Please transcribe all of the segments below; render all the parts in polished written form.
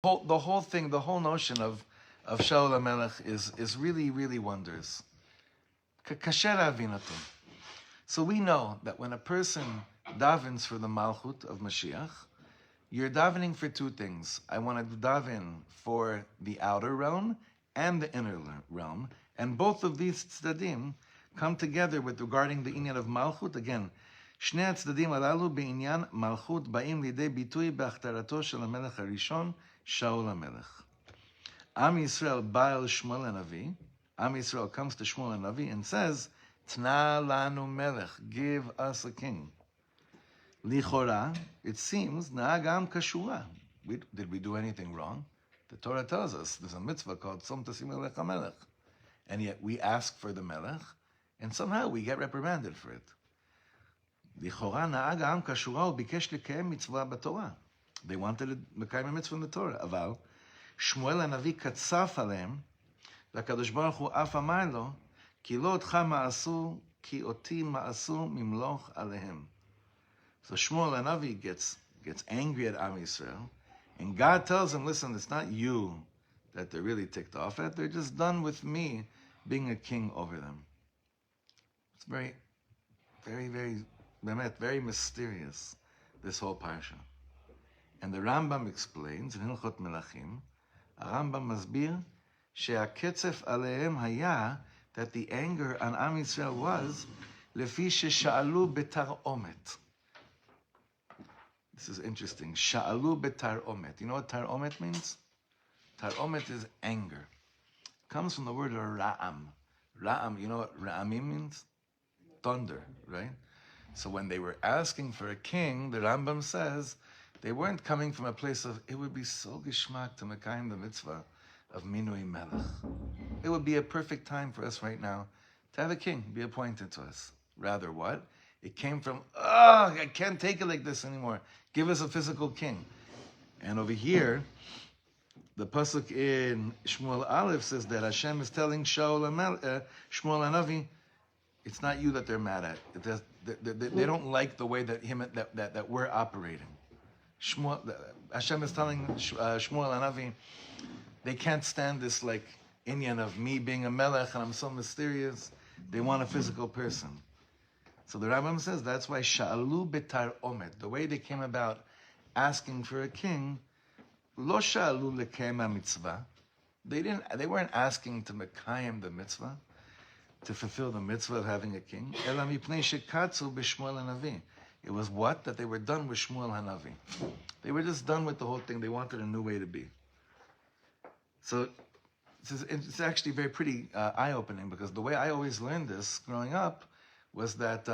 The whole thing, the whole notion of Shaul HaMelech is really, really wondrous. Kasher avinato. So we know that when a person davens for the Malchut of Mashiach, you're davening for two things. I want to daven for the outer realm and the inner realm, and both of these tzdadim come together with regarding the inyan of Malchut. Again, שני הצדדים הללו בעניין מלכות באים לידי ביטוי בהכתרתו של המלך הראשון, שאול המלך. Am Yisrael ba'al Shmuel HaNavi. Am Yisrael comes to Shmuel HaNavi and says, Tna lanu melech, give us a king. Lichora, it seems, na'agam kashura. Did we do anything wrong? The Torah tells us there's a mitzvah called Tzom Tasim Elech HaMelech. And yet we ask for the melech, and somehow we get reprimanded for it. Lichora na'agam kashura ubikesh lekayem mitzvah b'Torah. They wanted to מקיים mitzvah in the Torah. אבל שמואל הנביא קצף עליהם, והקדוש ברוך הוא אף אמר לו, כי לא אותך מעשו, כי אותי מעשו ממלוך עליהם. So Shmuel HaNavi gets angry at Am Yisrael, and God tells him, listen, it's not you that they're really ticked off at, they're just done with me being a king over them. It's very, very, very mysterious, this whole parsha. And the Rambam explains in Hilchot Melachim, הרמב"ם מסביר שהקצף עליהם היה, that the anger on Am Yisrael was, לפי ששאלו בתרעומת. This is interesting. שאלו בתרעומת. You know what tar'omet means? Tar'omet is anger. It comes from the word ra'am. Ra'am, you know what ra'amim means? Thunder, right? So when they were asking for a king, the Rambam says, they weren't coming from a place of, it would be so geschmack to mekayim the mitzvah of minui melech. It would be a perfect time for us right now to have a king be appointed to us. Rather what? It came from, I can't take it like this anymore. Give us a physical king. And over here, the pasuk in Shmuel Aleph says that Hashem is telling Shmuel HaNavi, it's not you that they're mad at. They don't like the way that we're operating. Hashem is telling Shmuel HaNavi, they can't stand this like inyan of me being a melech and I'm so mysterious. They want a physical person. So the Rambam says that's why sha'alu betar omet, the way they came about asking for a king, lo sha'alu lekema mitzvah. They weren't asking to mekayim the mitzvah, to fulfill the mitzvah of having a king. Ela mipnei shekatzu b'Shmuel HaNavi. It was what? That they were done with Shmuel HaNavi. They were just done with the whole thing. They wanted a new way to be. So it's actually very pretty eye-opening, because the way I always learned this growing up was that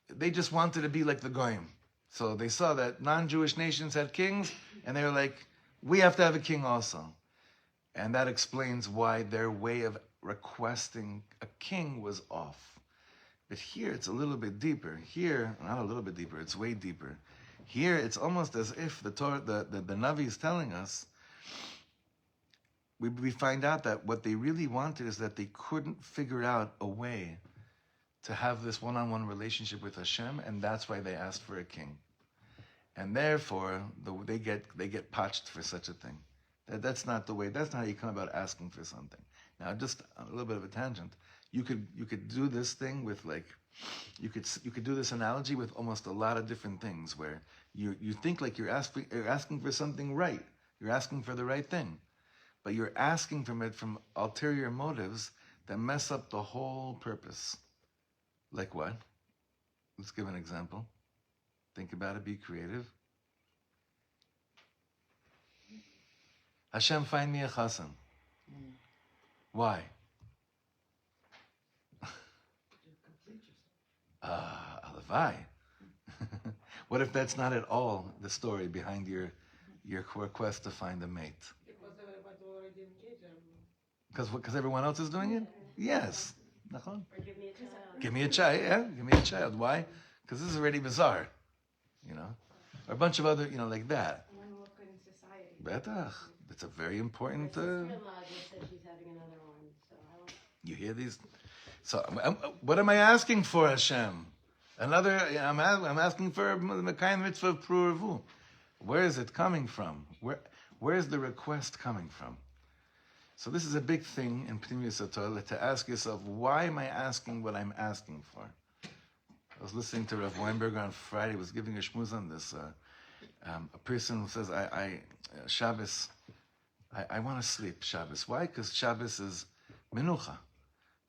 they just wanted to be like the Goyim. So they saw that non-Jewish nations had kings, and they were like, we have to have a king also. And that explains why their way of requesting a king was off. But here it's a little bit deeper. Here, not a little bit deeper, it's way deeper. Here it's almost as if the Torah, the Navi is telling us, we find out that what they really wanted is that they couldn't figure out a way to have this one-on-one relationship with Hashem, and that's why they asked for a king. And therefore, they get patched for such a thing. That's not the way, that's not how you come about asking for something. Now, just a little bit of a tangent. You could do this thing with you could do this analogy with almost a lot of different things, where you think like you're asking for something right. You're asking for the right thing. But you're asking from ulterior motives that mess up the whole purpose. Like what? Let's give an example. Think about it, be creative. Hashem, find me a chassan. Why? Alavai. What if that's not at all the story behind your request to find a mate? Because everyone else is doing it? Yes. Or give me a child. Give me a child, yeah. Give me a child. Why? Because this is already bizarre. Or a bunch of other, like that. Betach. That's a very important... You hear these? So, what am I asking for, Hashem? I'm asking for the kind mitzvah of Pru'avu. Where is it coming from? Where's the request coming from? So this is a big thing in Pnimius Torah, to ask yourself, why am I asking what I'm asking for? I was listening to Rav Weinberger on Friday, was giving a shmuz on this. A person who says, Shabbos, I want to sleep Shabbos. Why? Because Shabbos is menucha.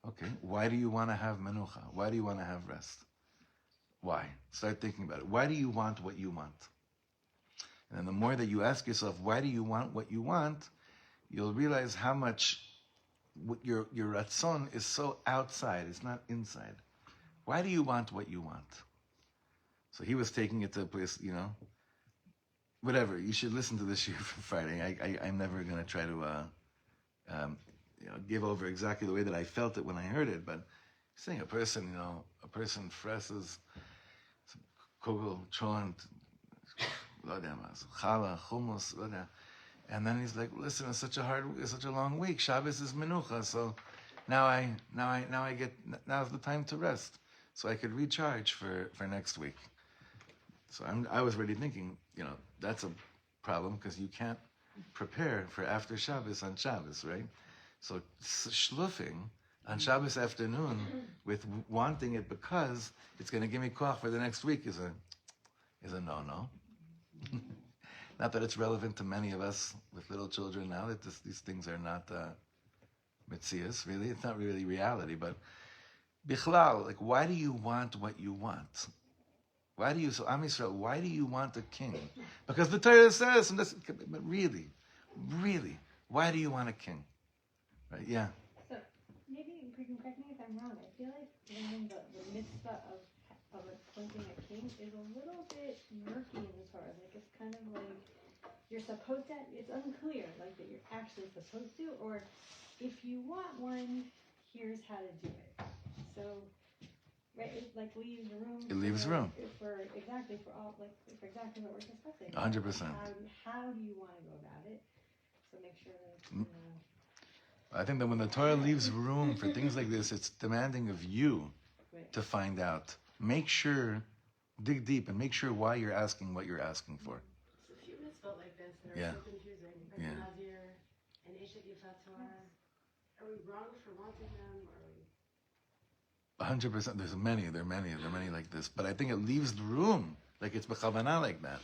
Okay, why do you want to have menucha? Why do you want to have rest? Why? Start thinking about it. Why do you want what you want? And then the more that you ask yourself, why do you want what you want, you'll realize how much your ratzon is so outside, it's not inside. Why do you want what you want? So he was taking it to a place, whatever. You should listen to this year from Friday. I'm never going to try to give over exactly the way that I felt it when I heard it, but saying a person fresses kugel, tront, challah, hummus, and then he's like, listen, it's such a long week. Shabbos is menucha, so now's the time to rest, so I could recharge for next week. So I was already thinking, that's a problem because you can't prepare for after Shabbos on Shabbos, right? So shluffing on Shabbos afternoon with wanting it because it's going to give me koach for the next week is a no-no. Not that it's relevant to many of us with little children now, that these things are not mitzias, really. It's not really reality, but bichlal, like, why do you want what you want? Why do you want a king? Because the Torah says, but really, why do you want a king? Right? Yeah. So maybe you can correct me if I'm wrong. I feel like learning the mitzvah of appointing a king is a little bit murky in the Torah. Like it's kind of like you're supposed to. It's unclear, like that you're actually supposed to, or if you want one, here's how to do it. So. Right, it like leaves room. It leaves room for exactly what we're discussing. 100%. How do you want to go about it? So make sure that. I think that when the Torah leaves room for things like this, it's demanding of you to find out. Make sure, dig deep, and make sure why you're asking what you're asking for. There's a few mitzvot like this that are so confusing. Like Nazir and Eshet Yifat Torah. Are we wrong for wanting them? 100%. There are many like this. But I think it leaves the room, like it's b'chavana like that,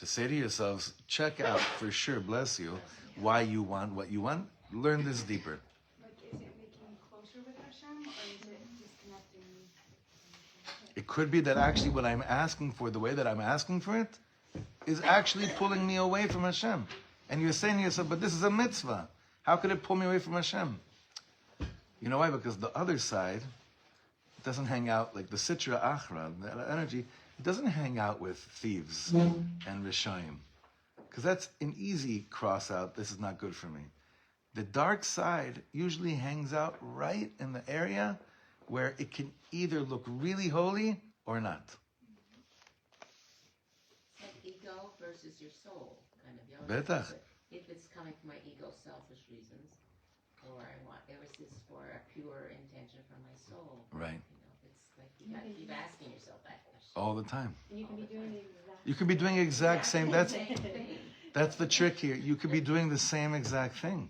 to say to yourselves, check out for sure, bless you, why you want what you want. Learn this deeper. Like, is it making closer with Hashem, or is it disconnecting? It could be that actually what I'm asking for, the way that I'm asking for it, is actually pulling me away from Hashem. And you're saying to yourself, but this is a mitzvah. How could it pull me away from Hashem? You know why? Because the other side, it doesn't hang out like the Sitra Achra, the energy. It doesn't hang out with thieves and Rishayim, because that's an easy cross out. This is not good for me. The dark side usually hangs out right in the area where it can either look really holy or not. It's like ego versus your soul, kind of. Betach. If it's coming from my ego, selfish reasons, or I want versus for a pure intention from my soul. Right. It's like you gotta keep asking yourself that question. All the time. And you can be doing the exact. You could be doing the exact same. That's the trick here. You could be doing the same exact thing,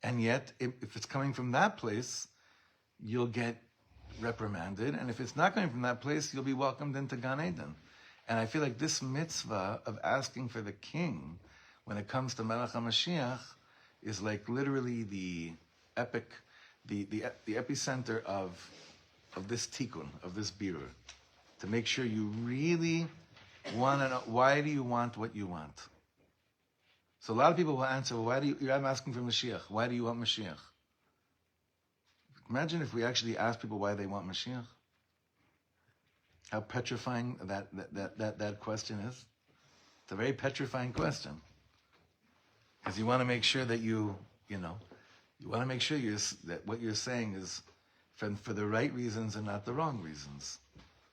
and yet if it's coming from that place, you'll get reprimanded, and if it's not coming from that place, you'll be welcomed into Gan Eden. And I feel like this mitzvah of asking for the king, when it comes to Melech Hamashiach, is like literally the epic, the epicenter of this tikkun, of this birur, to make sure you really want to know, why do you want what you want? So a lot of people will answer, well, I'm asking for Mashiach. Why do you want Mashiach? Imagine if we actually ask people why they want Mashiach. How petrifying that question is. It's a very petrifying question. Because you want to make sure that you want to make sure that what you're saying is for the right reasons and not the wrong reasons.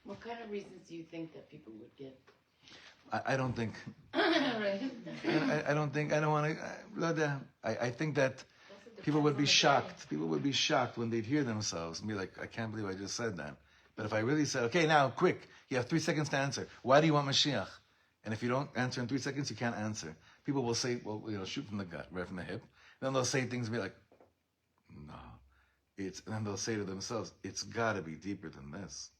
What kind of reasons do you think that people would give? I don't think. Right. I think that people would be shocked. People would be shocked when they'd hear themselves and be like, I can't believe I just said that. But if I really said, okay, now, quick, you have 3 seconds to answer. Why do you want Mashiach? And if you don't answer in 3 seconds, you can't answer. People will say, well, shoot from the gut, right from the hip. Then they'll say things and be like, no. And then they'll say to themselves, it's got to be deeper than this.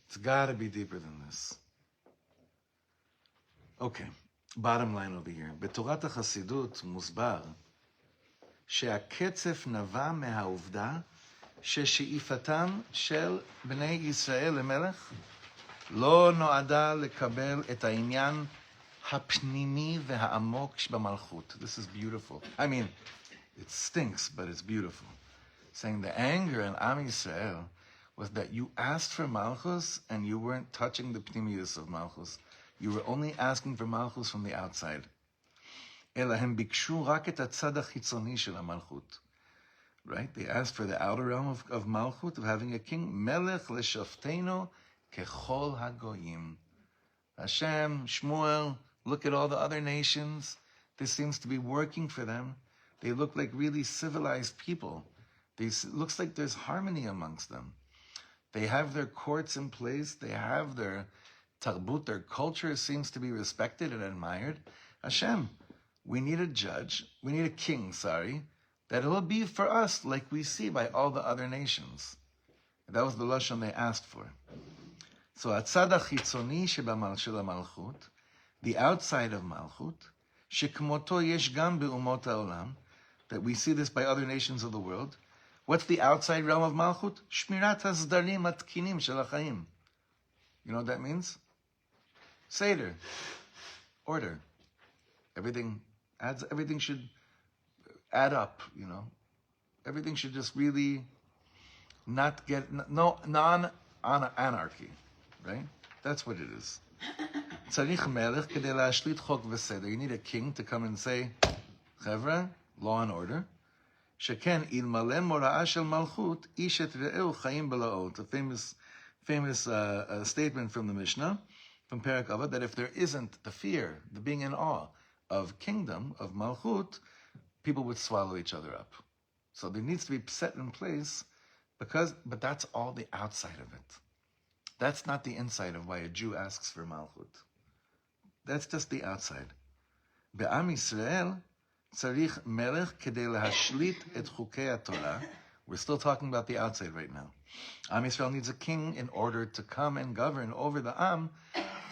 It's got to be deeper than this. Okay, bottom line over here. בתורת החסידות מוסבר שהקצף נבע מהעובדה ששאיפתם של בני ישראל למלך לא נועדה לקבל את העניין הפנימי והעמוק שבמלכות. This is beautiful. I mean, it stinks, but it's beautiful. Saying the anger in Am Yisrael was that you asked for Malchus and you weren't touching the pnimius of Malchus. You were only asking for Malchus from the outside. אלא הם ביקשו רק את הצד החיצוני של המלכות. Right? They asked for the outer realm of Malchut, of having a king. Melech leshaftenu kechol hagoyim. Hashem, Shmuel, look at all the other nations. This seems to be working for them. They look like really civilized people. Looks like there's harmony amongst them. They have their courts in place. They have their tarbut, their culture seems to be respected and admired. Hashem, we need a judge. We need a king, that it will be for us like we see by all the other nations. That was the lashon they asked for. So, atzad hachitzoni shel malchut, the outside of malchut, shekmoto yesh gam beumot haolam, that we see this by other nations of the world. What's the outside realm of malchut? Shmirat hasdarim atkinim shel hachaim. You know what that means? Seder, order. Everything should add up, Everything should just really not get, non-anarchy, right? That's what it is. Tzarich melech kedei lashlit chok v'seder. You need a king to come and say, Chevra, law and order. Sheken ilmale mora'a shel malchut, ishet ve'eu chayim belaot. A famous statement from the Mishnah, from Perek Avot, that if there isn't the fear, the being in awe of kingdom, of malchut, people would swallow each other up. So there needs to be set in place, but that's all the outside of it. That's not the inside of why a Jew asks for malchut. That's just the outside. Be'am Yisrael tzarich melech kedei lahashlit et chukei Torah. We're still talking about the outside right now. Am Yisrael needs a king in order to come and govern over the Am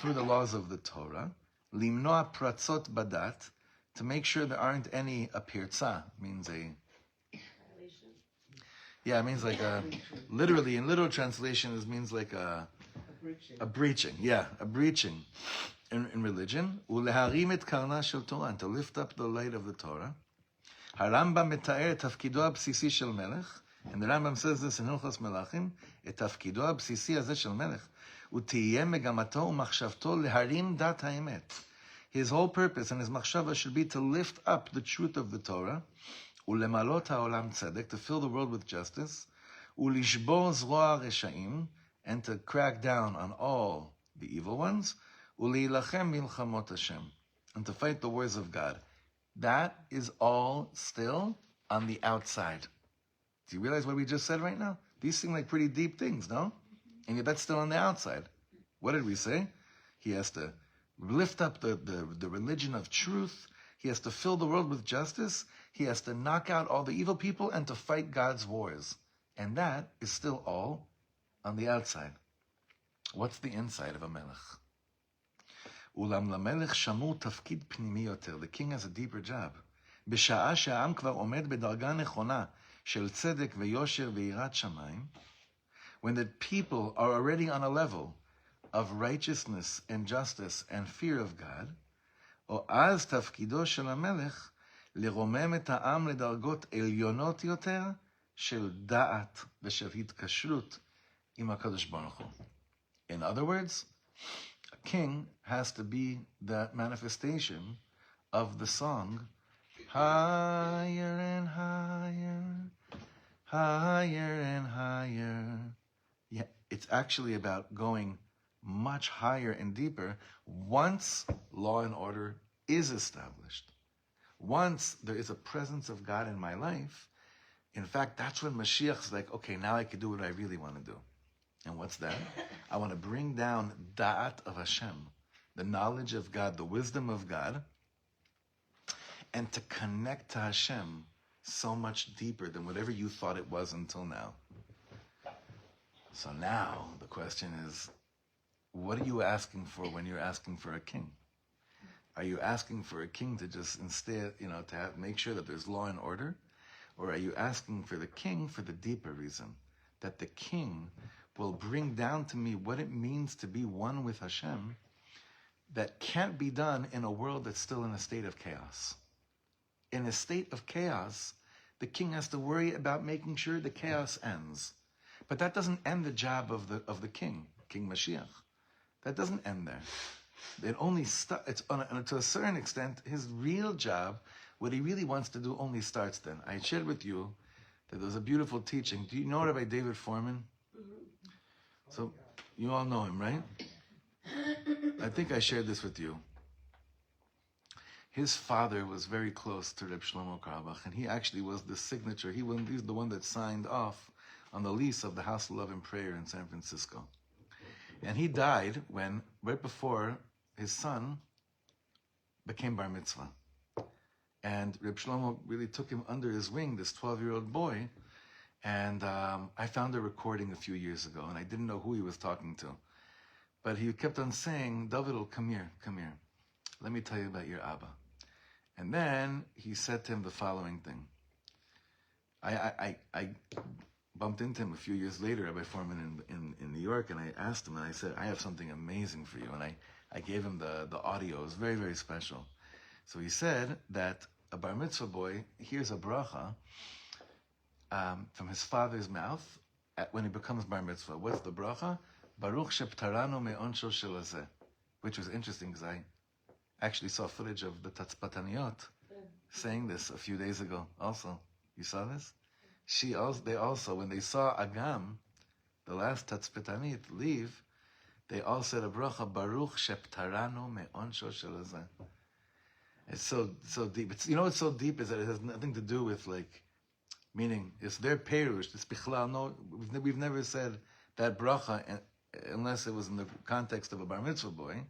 through the laws of the Torah. Limnoa pratzot badat, to make sure there aren't any, a pirza means a... Yeah, it means like literally, in literal translation, it means like a breaching. Yeah, a breaching in religion. Uleharim et karna shel Torah, and to lift up the light of the Torah. Harambam metaer tafkido absisi shel melech, and the Rambam says this in Hilchos Melachim, et tafkido absisi azeh shel melech, utiyeh megamato umachshavto leharim dat haemet. His whole purpose and his machshava should be to lift up the truth of the Torah, ulemalot haolam tzedek, to fill the world with justice, ulishbor zroa reshaim, and to crack down on all the evil ones, uleilachem milchamot Hashem, and to fight the wars of God. That is all still on the outside. Do you realize what we just said right now? These seem like pretty deep things, no? And yet that's still on the outside. What did we say? He has to lift up the religion of truth. He has to fill the world with justice. He has to knock out all the evil people and to fight God's wars. And that is still all on the outside. What's the inside of a melech? Ulam lamelech shamur tafkid pnimi yoter. The king has a deeper job. B'sha'a she'am kvar omed bedarga nechona shel tzedek ve'yosher ve'irat shamayim. When the people are already on a level of righteousness and justice and fear of God, או אז תפקידו של המלך לרומם את העם לדרגות עליונות יותר של דעת ושל התקשרות עם הקדוש ברוך הוא. In other words, a king has to be the manifestation of the song higher and higher, higher and higher. Yeah, it's actually about going much higher and deeper once law and order is established. Once there is a presence of God in my life, in fact, that's when Mashiach is like, okay, now I can do what I really want to do. And what's that? I want to bring down da'at of Hashem, the knowledge of God, the wisdom of God, and to connect to Hashem so much deeper than whatever you thought it was until now. So now the question is, what are you asking for when you're asking for a king? Are you asking for a king to just instead, to make sure that there's law and order? Or are you asking for the king for the deeper reason? That the king will bring down to me what it means to be one with Hashem that can't be done in a world that's still in a state of chaos. In a state of chaos, the king has to worry about making sure the chaos ends. But that doesn't end the job of the king, King Mashiach. That doesn't end there. It only it's to a certain extent, his real job, what he really wants to do, only starts then. I shared with you that there was a beautiful teaching. Do you know Rabbi David Foreman? So you all know him, right? I think I shared this with you. His father was very close to Reb Shlomo Katz, and he actually was the signature. He's the one that signed off on the lease of the House of Love and Prayer in San Francisco. And he died right before his son became bar mitzvah. And Reb Shlomo really took him under his wing, this 12-year-old boy. And I found a recording a few years ago, and I didn't know who he was talking to. But he kept on saying, David, come here. Let me tell you about your Abba. And then he said to him the following thing. I bumped into him a few years later, Rabbi Foreman in New York, and I asked him, and I said, I have something amazing for you. And I gave him the audio. It was very, very special. So he said that a bar mitzvah boy hears a bracha from his father's mouth when he becomes bar mitzvah. What's the bracha? Baruch sheptaranu me'onsho shelazeh. Which was interesting because I actually saw footage of the Tatzpataniyot saying this a few days ago also. You saw this? They also, when they saw Agam, the last Tatzpatanit, leave, they all said a bracha, Baruch sheptaranu me'onsho shelazeh. It's so deep. What's so deep is that it has nothing to do with meaning it's their perush. It's bichlal. No, we've never said that bracha unless it was in the context of a bar mitzvah boy.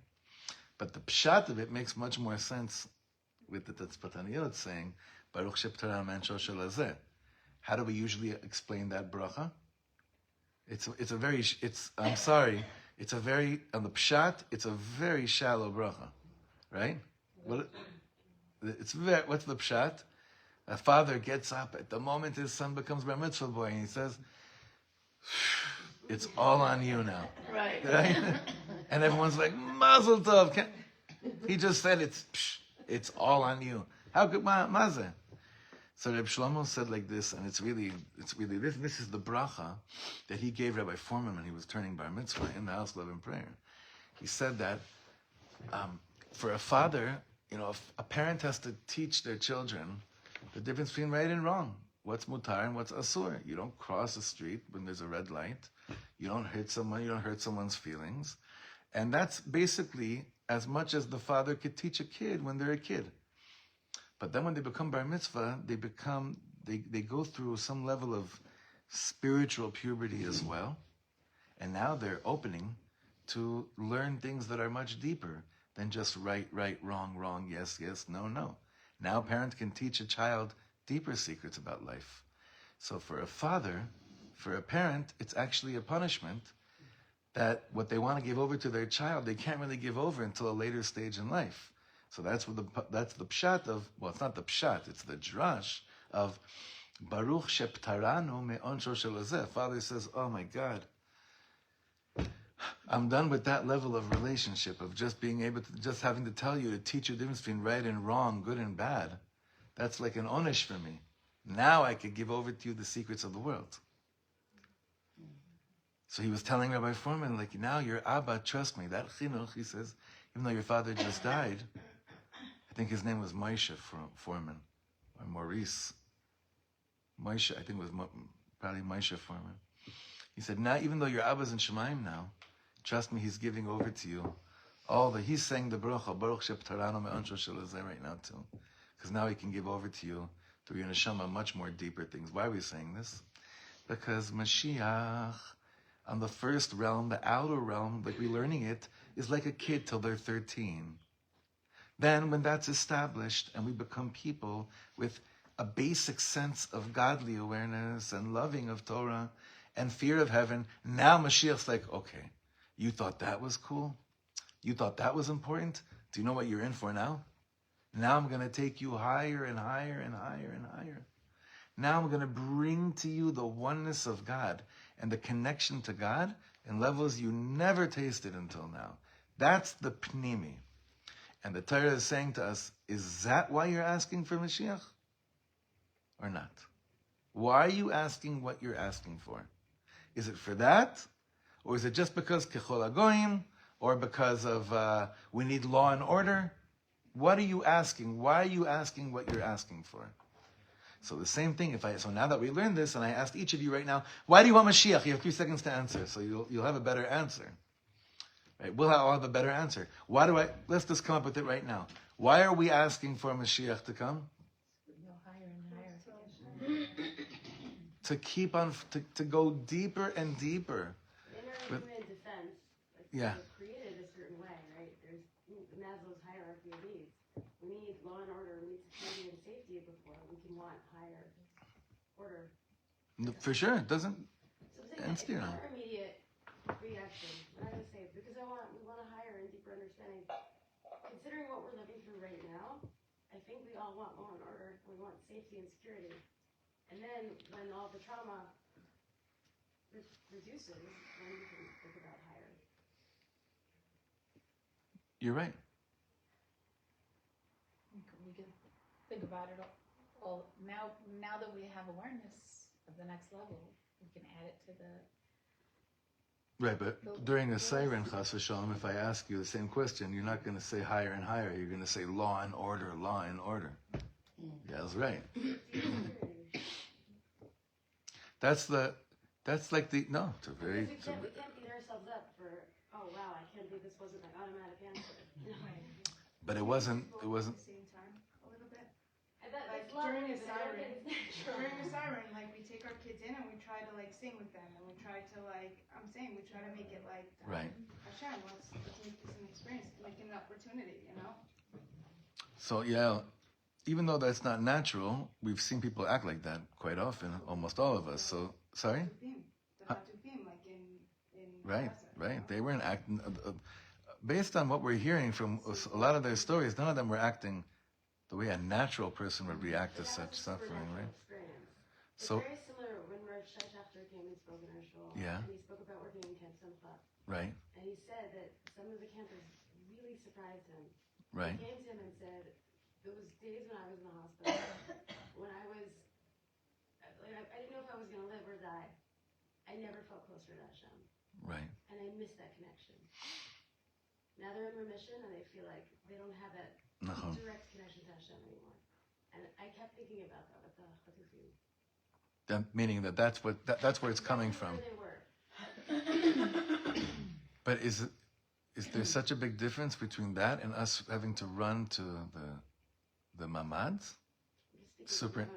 But the pshat of it makes much more sense with the Tatzpataniyot saying Baruch sheptaranu me'onsho shelazeh. How do we usually explain that bracha? On the pshat, it's a very shallow bracha, right? What's the pshat? A father gets up at the moment his son becomes bar mitzvah boy, and he says, "It's all on you now." Right? And everyone's like, "Mazel tov." He just said, "It's all on you." How could mazeh? So Reb Shlomo said like this, and it's really this is the bracha that he gave Rabbi Foreman when he was turning bar mitzvah in the House of Love and Prayer. He said that for a father, a parent has to teach their children the difference between right and wrong. What's mutar and what's asur. You don't cross the street when there's a red light. You don't hit someone. You don't hurt someone's feelings. And that's basically as much as the father could teach a kid when they're a kid. But then when they become bar mitzvah, they go through some level of spiritual puberty as well. And now they're opening to learn things that are much deeper than just right, wrong, yes, no. Now parents can teach a child deeper secrets about life. So for a parent, it's actually a punishment that what they want to give over to their child, they can't really give over until a later stage in life. So that's the pshat of, well, it's not the pshat, it's the drash of Baruch sheptaranu me'onsho shelazeh. Father says, oh my God, I'm done with that level of relationship of just being able to, just having to tell you to teach you the difference between right and wrong, good and bad. That's like an onish for me. Now I could give over to you the secrets of the world. So he was telling Rabbi Foreman, now your Abba, trust me, that chinuch, he says, even though your father just died, I think his name was Moshe Foreman, or Maurice. Moshe, I think it was probably Moshe Foreman. He said, now, even though your Abba's in Shemaim now, trust me, he's giving over to you he's saying the bracha, Baruch sheptaranu me'onsho shelazeh right now too. Because now he can give over to you, through your neshama, much more deeper things. Why are we saying this? Because Mashiach, on the first realm, the outer realm, like we're learning it, is like a kid till they're 13. Then when that's established and we become people with a basic sense of godly awareness and loving of Torah and fear of heaven, now Mashiach's like, okay, you thought that was cool? You thought that was important? Do you know what you're in for now? Now I'm going to take you higher and higher and higher and higher. Now I'm going to bring to you the oneness of God and the connection to God in levels you never tasted until now. That's the pnimi. And the Torah is saying to us, is that why you're asking for Mashiach? Or not? Why are you asking what you're asking for? Is it for that? Or is it just because kechol hagoyim? Or because of we need law and order? What are you asking? Why are you asking what you're asking for? So the same thing, so now that we learned this, and I asked each of you right now, why do you want Mashiach? You have 3 seconds to answer, so you'll have a better answer. Right? I'll have a better answer. Let's just come up with it right now. Why are we asking for Mashiach to come? Go higher and higher. To keep on, to go deeper and deeper. In our human defense, Yeah. we're created a certain way, right? There's Maslow's hierarchy of needs. We need law and order, we need security and safety before we can want higher order. For sure, it doesn't. So I'm saying that our immediate reaction, when I just say, because we want a higher and deeper understanding, considering what we're living through right now, I think we all want law and order, we want safety and security. And then when all the trauma reduces, then we can think about higher. You're right. We can think about it all. Now that we have awareness of the next level, we can add it to the... Right, but during a siren, chas v'shalom, if I ask you the same question, you're not going to say higher and higher. You're going to say law and order, law and order. Yeah, that's right. It's a very... We can't beat ourselves up for, oh wow, I can't believe this wasn't my automatic answer. But it wasn't... At the same time, a little bit. Like during a siren, like we take our kids in and we try to like sing with them, and we try to we try to make it like Right. Hashem, let's make this an experience, make it an opportunity, you know. So yeah, even though that's not natural, we've seen people act like that quite often, almost all of us. So sorry. The Hatufim, like in Right, Gaza, right. you know? They weren't acting. Based on what we're hearing from a lot of their stories, none of them were acting the way a natural person would react to such suffering, right? It's So, very similar when Rav Shai Shachter came and spoke in our shul. Yeah. And he spoke about working in Camp Simcha. right, And he said that some of the campers really surprised him. right, They came to him and said, there was days when I was in the hospital, when I didn't know if I was going to live or die. I never felt closer to Hashem. right. And I missed that connection. Now they're in remission and they feel like they don't have that Nachon. direct connection to Hashem anymore. And I kept thinking about that with the Hatufim. Meaning that's where it's coming from. Where they were. But is there such a big difference between that and us having to run to the mamads? Super.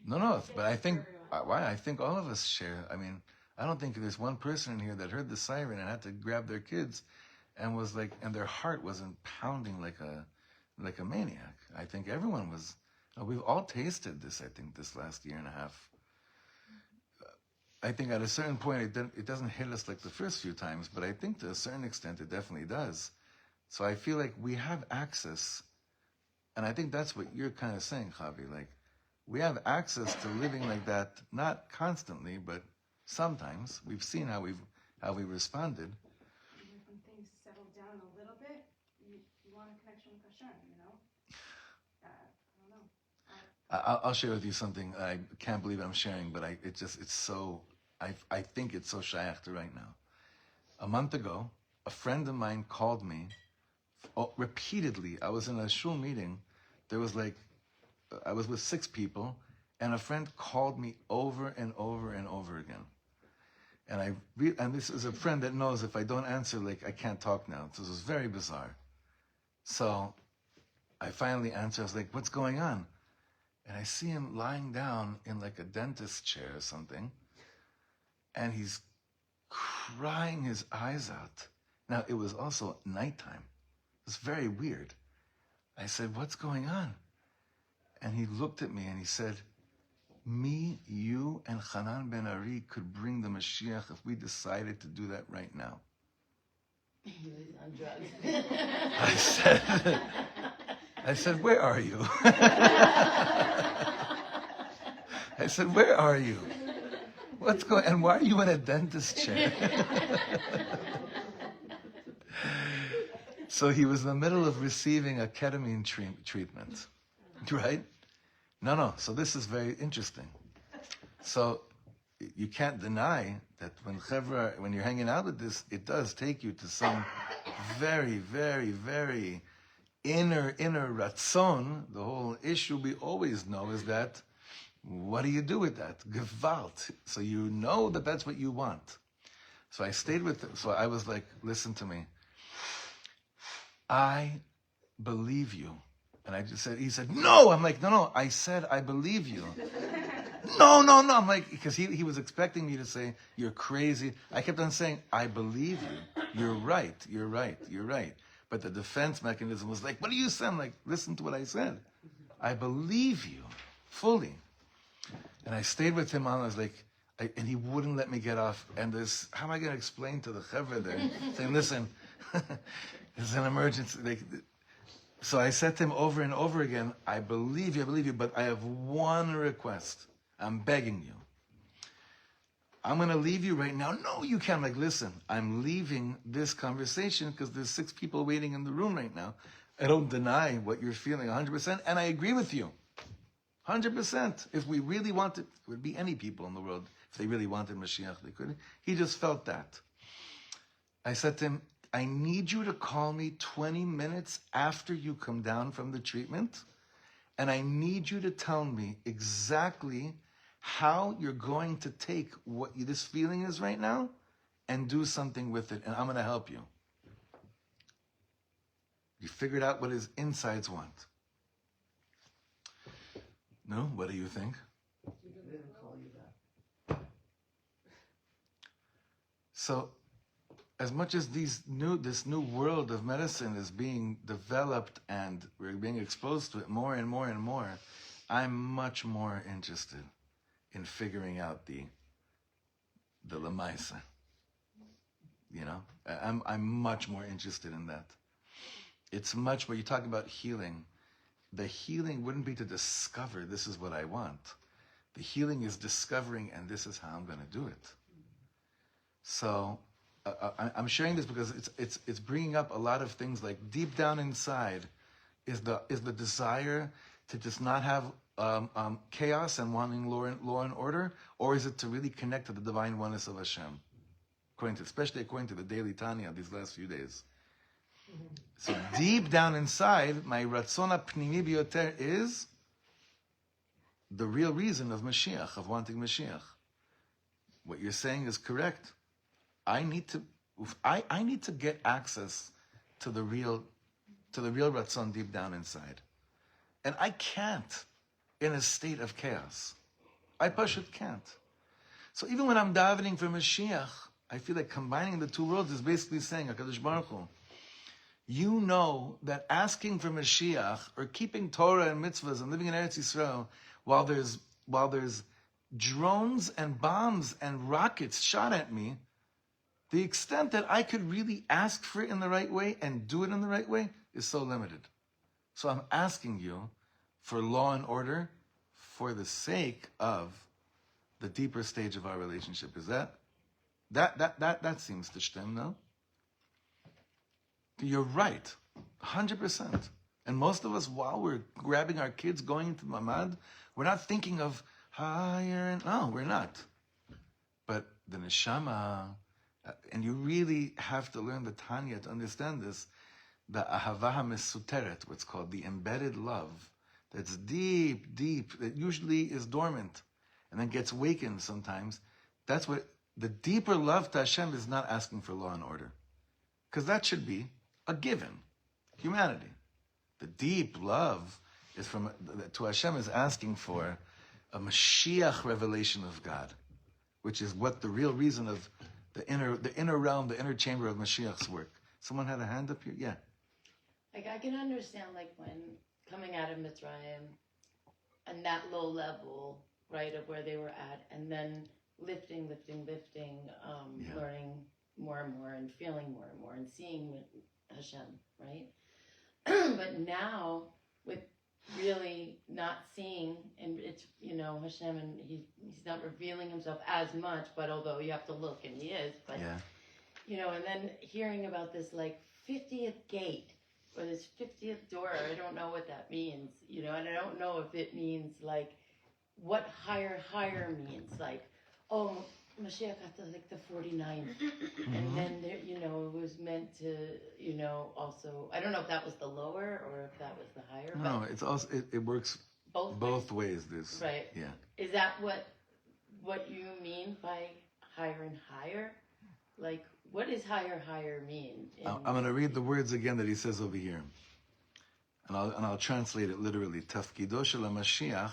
No. But I think I think all of us share. I mean, I don't think there's one person in here that heard the siren and had to grab their kids, and was like, and their heart wasn't pounding like a maniac. I think everyone was. We've all tasted this. I think this last year and a half. I think at a certain point it doesn't hit us like the first few times, but I think to a certain extent it definitely does. So I feel like we have access, and I think that's what you're kind of saying, Javi. Like, we have access to living like that, not constantly, but sometimes. We've seen how we responded. When things settle down a little bit, you want a connection with Hashem, you know? I don't know. I'll share with you something I can't believe I'm sharing, but I think it's so shayach to right now. A month ago, a friend of mine called me repeatedly. I was in a shul meeting. There was I was with 6 people, and a friend called me over and over and over again. And this is a friend that knows if I don't answer, I can't talk now. So this was very bizarre. So I finally answered. I was like, "What's going on?" And I see him lying down in a dentist chair or something. And he's crying his eyes out. Now, it was also nighttime. It was very weird. I said, what's going on? And he looked at me and he said, me, you, and Hanan ben Ari could bring the Mashiach if we decided to do that right now. He was on drugs. I said, where are you? I said, where are you? What's going on? And why are you in a dentist chair? So he was in the middle of receiving a ketamine treatment, right? No. So this is very interesting. So you can't deny that when you're hanging out with this, it does take you to some very, very, very inner ratzon. The whole issue we always know is that, what do you do with that? Gewalt. So you know that that's what you want. So I stayed with him. So I was like, listen to me. I believe you. And I just said, he said, no. I'm like, no. I said, I believe you. No. I'm like, because he was expecting me to say, you're crazy. I kept on saying, I believe you. You're right. But the defense mechanism was like, what do you say? I'm like, listen to what I said. I believe you fully. And I stayed with him on, I was like, and he wouldn't let me get off. And how am I going to explain to the chevra there? Saying, listen, this is an emergency. So I said to him over and over again, I believe you, but I have one request. I'm begging you. I'm going to leave you right now. No, you can't. I'm like, listen, I'm leaving this conversation because there's 6 people waiting in the room right now. I don't deny what you're feeling 100%, and I agree with you. 100%. If we really wanted, it would be any people in the world, if they really wanted Mashiach, they could. He just felt that. I said to him, I need you to call me 20 minutes after you come down from the treatment, and I need you to tell me exactly how you're going to take what this feeling is right now and do something with it, and I'm going to help you. You figured out what his insides want. No? What do you think? He didn't call you that. So, as much as this new world of medicine is being developed and we're being exposed to it more and more and more, I'm much more interested in figuring out the lemaisa. You know, I'm much more interested in that. It's much more. You talk about healing. The healing wouldn't be to discover this is what I want. The healing is discovering, and this is how I'm going to do it. So I'm sharing this because it's bringing up a lot of things. Like deep down inside is the desire to just not have chaos and wanting law and order, or is it to really connect to the divine oneness of Hashem? Especially according to the daily Tanya these last few days. So deep down inside, my ratzon pnimi biyoter is the real reason of Mashiach, of wanting Mashiach. What you're saying is correct. I need to get access to the real ratzon deep down inside, and I can't in a state of chaos. I pashut can't. So even when I'm davening for Mashiach, I feel like combining the two worlds is basically saying, HaKadosh Baruch Hu, you know that asking for Mashiach or keeping Torah and mitzvahs and living in Eretz Yisrael while there's drones and bombs and rockets shot at me, the extent that I could really ask for it in the right way and do it in the right way is so limited. So I'm asking you for law and order for the sake of the deeper stage of our relationship. Is that seems to stem, no? You're right, 100%. And most of us, while we're grabbing our kids going into Mamad, we're not thinking of higher. No, we're not. But the neshama, and you really have to learn the Tanya to understand this, the ahava mesuteret, what's called the embedded love, that's deep, that usually is dormant, and then gets wakened sometimes. That's what, the deeper love to Hashem is not asking for law and order. Because that should be a given, humanity. The deep love is to Hashem is asking for a Mashiach revelation of God, which is what the real reason of the inner realm, the inner chamber of Mashiach's work. Someone had a hand up here? Yeah. Like, I can understand, like, when coming out of Mitzrayim and that low level, right, of where they were at, and then lifting, learning more and more, and feeling more and more, and seeing Hashem, right? But now, with really not seeing, and it's, Hashem, and he's not revealing himself as much, but although you have to look, and he is, but, and then hearing about this, like, 50th gate, or this 50th door, I don't know what that means, and I don't know if it means, like, what higher means, like, oh, Mashiach got to, like, the 49th, and then, there, it was meant to, also, I don't know if that was the lower, or if that was the higher. No, it's also, it works both ways, this. Right. Yeah. Is that what you mean by higher and higher? Like, what does higher mean? I'm going to read the words again that he says over here. And I'll translate it literally. Tafkido shel Hamashiach,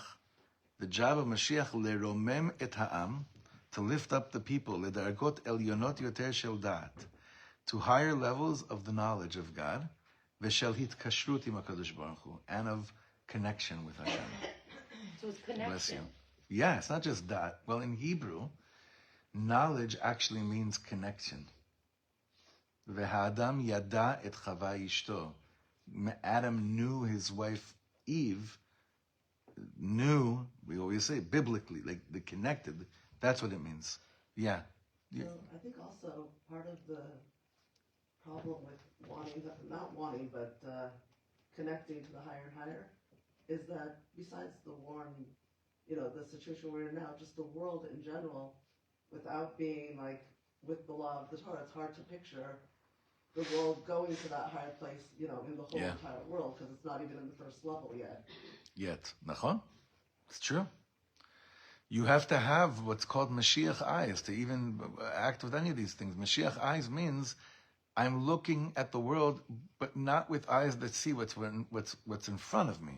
the job of Mashiach, leromem et ha'am, to lift up the people, ledargot elyonot yoter shel da'at, to higher levels of the knowledge of God, v'shel hitkashrut im HaKadosh Baruch Hu, and of connection with Hashem. So it's connection. Bless you. Yeah, it's not just that. Well, in Hebrew, knowledge actually means connection. V'ha'adam yada et Chava ishto. Adam knew his wife Eve, we always say biblically, like the connected, that's what it means. Yeah. So I think also part of the problem with connecting to the higher and higher is that besides the warm, the situation we're in now, just the world in general, without being like with the law of the Torah, it's hard to picture the world going to that higher place, in the whole entire world, because it's not even in the first level yet. Nachon? It's true. You have to have what's called Mashiach eyes to even act with any of these things. Mashiach eyes means I'm looking at the world, but not with eyes that see what's in front of me.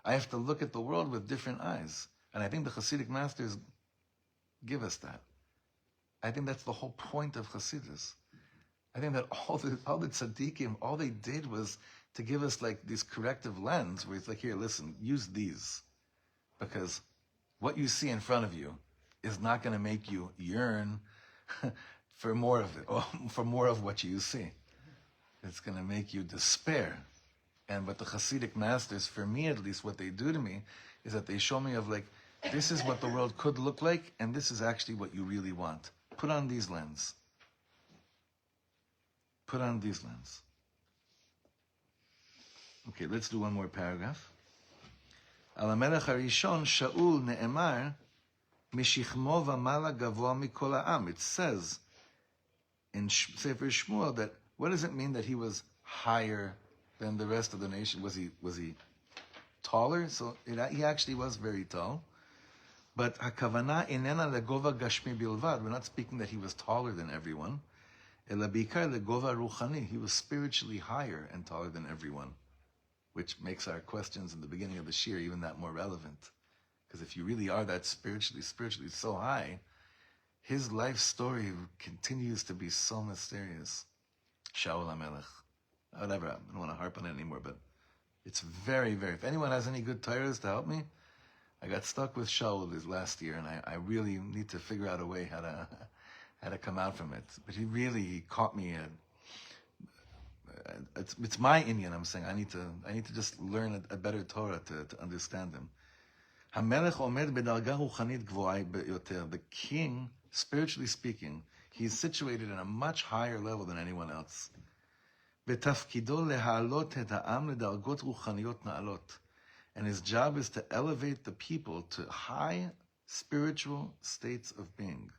I have to look at the world with different eyes. And I think the Hasidic masters give us that. I think that's the whole point of Hasidus. I think that all the tzaddikim, all they did was to give us like this corrective lens where it's like, here, listen, use these. Because what you see in front of you is not going to make you yearn for more of it, or for more of what you see. It's going to make you despair. And what the Hasidic masters, for me at least, what they do to me, is that they show me of like, this is what the world could look like, and this is actually what you really want. Put on these lenses. Put on these lenses. Okay, let's do one more paragraph. Al HaMelech HaRishon, Shaul ne'emar, Mishichmo v'mala gavoa mikol ha'am. It says in Sefer Shmuel that, what does it mean that he was higher than the rest of the nation? Was he taller? So he actually was very tall. But hakavana inena legova gashmi bilvad. We're not speaking that he was taller than everyone. Ela bikar legova ruchani. He was spiritually higher and taller than everyone, which makes our questions in the beginning of the shir even that more relevant. Because if you really are that spiritually so high, his life story continues to be so mysterious. Shaul HaMelech. Whatever, I don't want to harp on it anymore, but it's very, very... If anyone has any good Torahs to help me, I got stuck with Shaul this last year, and I really need to figure out a way how to come out from it. But he caught me it's my Indian, I'm saying. I need to just learn a better Torah to understand him. HaMelech omed bedarga ruchanit gvoa beyoter. The king, spiritually speaking, he's situated in a much higher level than anyone else. Betafkido lehalot et ha'am ledargot ruchaniyot na'alot. And his job is to elevate the people to high spiritual states of being.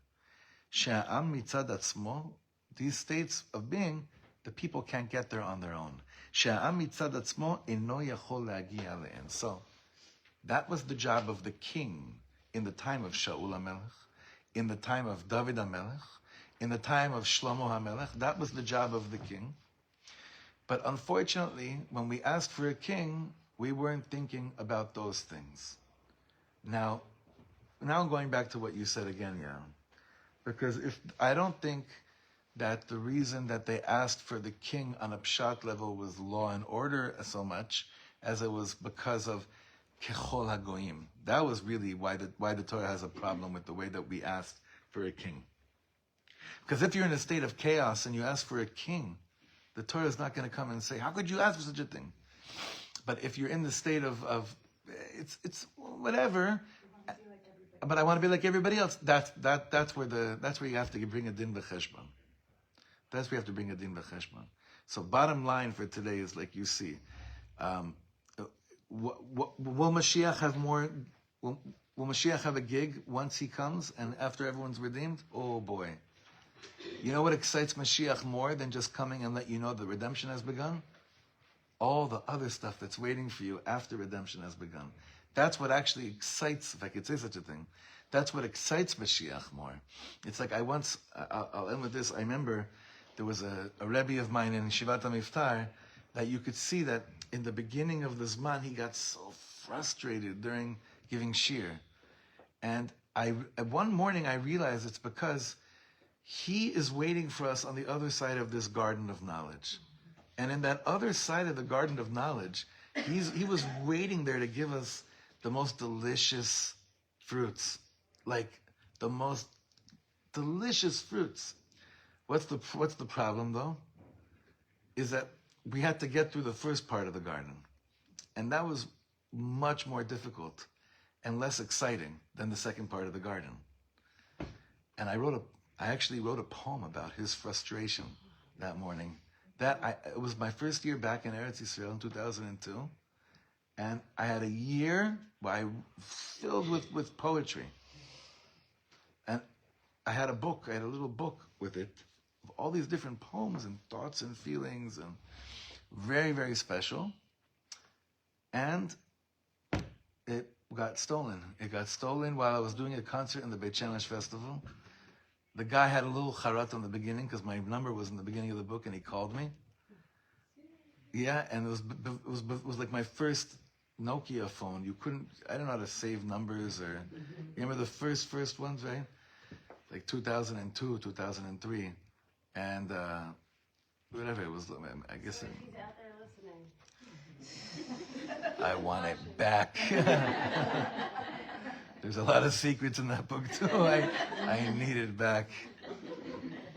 She'ha'am mitzad atzmo, these states of being, the people can't get there on their own. She'ha'am mitzad atzmo eno yachol le'agia le'en. So, that was the job of the king in the time of Shaul HaMelech, in the time of David HaMelech, in the time of Shlomo HaMelech. That was the job of the king. But unfortunately, when we asked for a king, we weren't thinking about those things. Now I'm going back to what you said again, Yaron. Because I don't think that the reason that they asked for the king on a pshat level was law and order so much as it was because of kechol hagoyim. That was really why the Torah has a problem with the way that we asked for a king. Because if you're in a state of chaos and you ask for a king, the Torah is not going to come and say, how could you ask for such a thing? But if you're in the state of it's whatever, but I want to be like everybody else, that's where you have to bring a din v'cheshbon. That's where you have to bring a din v'cheshbon. So bottom line for today is like you see, will Mashiach have more? Will Mashiach have a gig once he comes and after everyone's redeemed? Oh boy. You know what excites Mashiach more than just coming and let you know the redemption has begun? All the other stuff that's waiting for you after redemption has begun. That's what actually excites, if I could say such a thing, that's what excites Mashiach more. It's like I'll end with this. I remember there was a Rebbe of mine in Shivat HaMiftar that you could see that in the beginning of the Zman, he got so frustrated during giving shir. And one morning I realized it's because he is waiting for us on the other side of this garden of knowledge. And in that other side of the garden of knowledge, he was waiting there to give us the most delicious fruits. Like the most delicious fruits. What's the problem though? Is that we had to get through the first part of the garden. And that was much more difficult and less exciting than the second part of the garden. And I actually wrote a poem about his frustration that morning. It was my first year back in Eretz Yisrael in 2002. And I had a year filled with poetry. And I had a little book with it, of all these different poems and thoughts and feelings, and very, very special. And it got stolen. It got stolen while I was doing a concert in the Beit Shemesh Festival. The guy had a little charat on the beginning because my number was in the beginning of the book, and he called me. Yeah, and it was like my first Nokia phone. I don't know how to save numbers, or remember the first ones, right? Like 2002, 2003, and whatever it was. I guess So he's out there listening. I want it back. There's a lot of secrets in that book too. I need it back.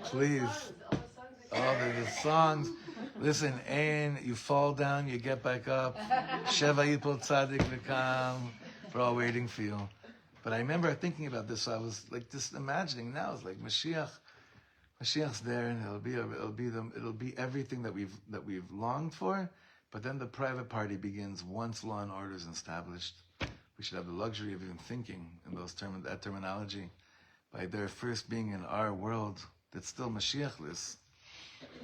Please. All the songs. Listen, Ein, you fall down, you get back up. Sheva Yipol Tzadik V'kam. We're all waiting for you. But I remember thinking about this. So I was like just imagining now. It's like Mashiach's there, and it'll be everything that we've longed for. But then the private party begins once law and order is established. We should have the luxury of even thinking in that terminology, by there first being in our world that's still Mashiachless,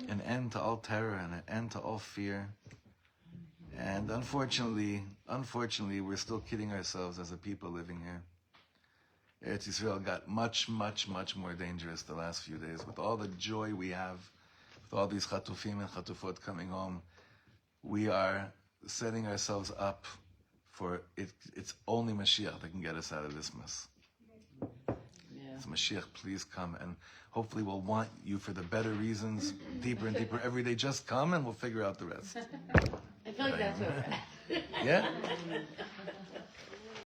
an end to all terror and an end to all fear. And unfortunately, we're still kidding ourselves as a people living here. Eretz Yisrael got much, much, much more dangerous the last few days. With all the joy we have, with all these chatufim and chatufot coming home, we are setting ourselves up for it. It's only Mashiach that can get us out of this mess. Yeah. So Mashiach, please come, and hopefully we'll want you for the better reasons, deeper and deeper every day. Just come and we'll figure out the rest. I feel like that's what. Yeah?